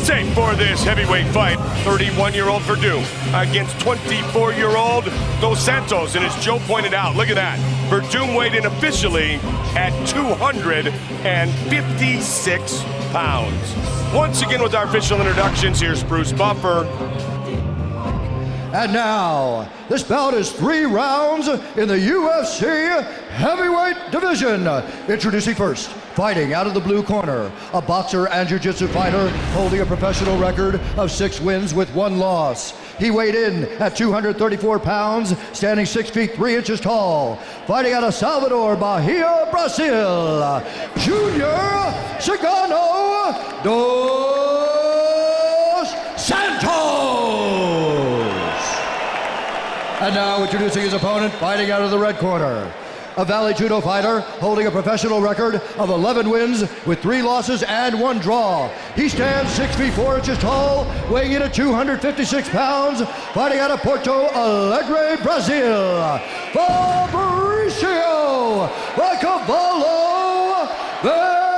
tape for this heavyweight fight. 31-year-old Werdum against 24-year-old Dos Santos. And as Joe pointed out, look at that. Werdum weighed in officially at 256 pounds. Once again with our official introductions, here's Bruce Buffer. And now, this bout is 3 rounds in the UFC heavyweight division. Introducing first, fighting out of the blue corner, a boxer and jiu-jitsu fighter holding a professional record of 6 wins with 1 loss. He weighed in at 234 pounds, standing 6 feet 3 inches tall. Fighting out of Salvador, Bahia, Brazil, Junior Dos Santos. And now introducing his opponent, fighting out of the red corner, a Valley Judo fighter holding a professional record of 11 wins with 3 losses and 1 draw. He stands 6 feet 4 inches tall, weighing in at 256 pounds, fighting out of Porto Alegre, Brazil, Fabricio Cavallo Werdum.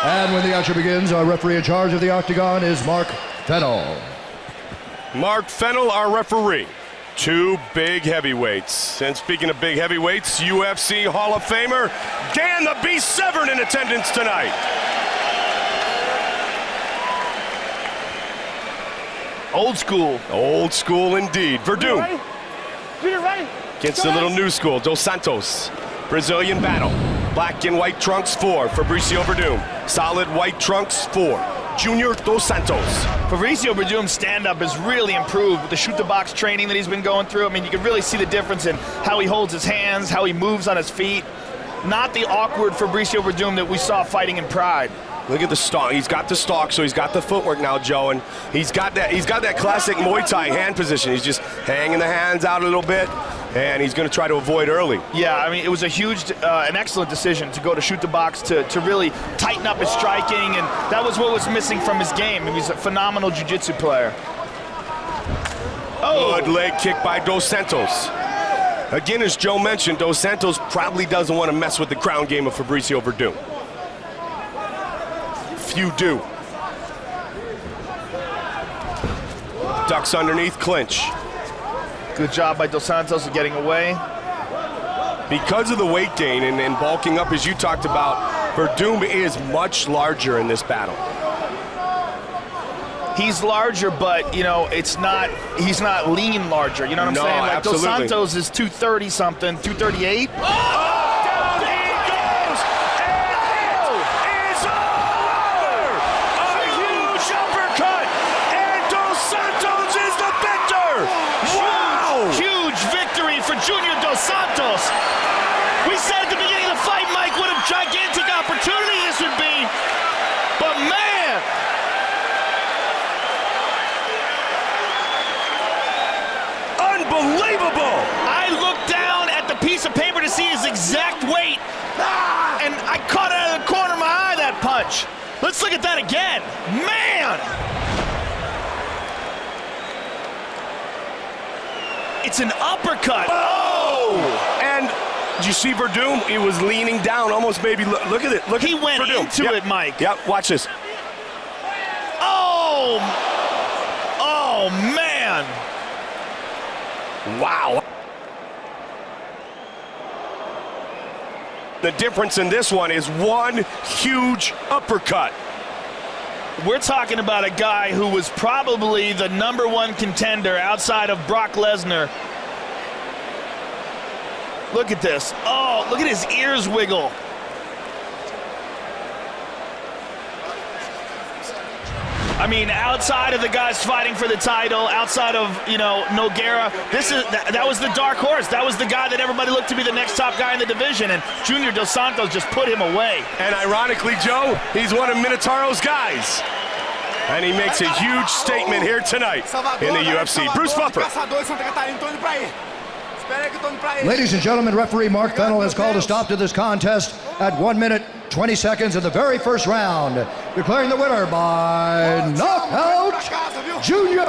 And when the action begins, our referee in charge of the octagon is Mark Fennell. Mark Fennell, our referee. 2 big heavyweights. And speaking of big heavyweights, UFC Hall of Famer Dan the Beast Severn in attendance tonight. Old school. Old school indeed. Werdum against a little new school, Dos Santos. Brazilian battle. Black and white trunks for Fabricio Werdum. Solid white trunks for Junior Dos Santos. Fabricio Werdum's stand-up has really improved with the shoot-the-box training that he's been going through. I mean, you can really see the difference in how he holds his hands, how he moves on his feet. Not the awkward Fabricio Werdum that we saw fighting in Pride. Look at the stalk. He's got the stalk, so he's got the footwork now, Joe, and he's got that classic Muay Thai hand position. He's just hanging the hands out a little bit, and he's going to try to avoid early. Yeah, I mean, it was a huge, an excellent decision to go to shoot the box to really tighten up his striking, and that was what was missing from his game. He's a phenomenal jiu-jitsu player. Oh, good leg kick by Dos Santos. Again, as Joe mentioned, Dos Santos probably doesn't want to mess with the ground game of Fabricio Werdum. Few do. Ducks underneath, clinch. Good job by Dos Santos of getting away. Because of the weight gain and bulking up, as you talked about, Werdum is much larger in this battle. He's larger, but, you know, he's not lean larger. You know what I'm saying? Like absolutely. Dos Santos is 230-something, 238. Oh! Junior Dos Santos. We said at the beginning of the fight, Mike, what a gigantic opportunity this would be. But man, unbelievable. I looked down at the piece of paper to see his exact weight, and I caught it out of the corner of my eye, that punch. Let's look at that again. Man! It's an uppercut. Oh! And did you see Werdum? He was leaning down, almost maybe. Look at it. Look he at went Werdum. into it, Mike. Yep, watch this. Oh! Oh, man! Wow. The difference in this one is 1 huge uppercut. We're talking about a guy who was probably the #1 contender outside of Brock Lesnar. Look at this. Oh, look at his ears wiggle. I mean, outside of the guys fighting for the title, outside of, you know, Nogueira, that was the dark horse. That was the guy that everybody looked to be the next top guy in the division, and Junior Dos Santos just put him away. And ironically, Joe, he's one of Minotauro's guys. And he makes a huge statement here tonight in the UFC. Bruce Buffer. Ladies and gentlemen, referee Mark Fennell has called a stop to this contest at 1 minute, 20 seconds in the very first round. Declaring the winner by knockout, Junior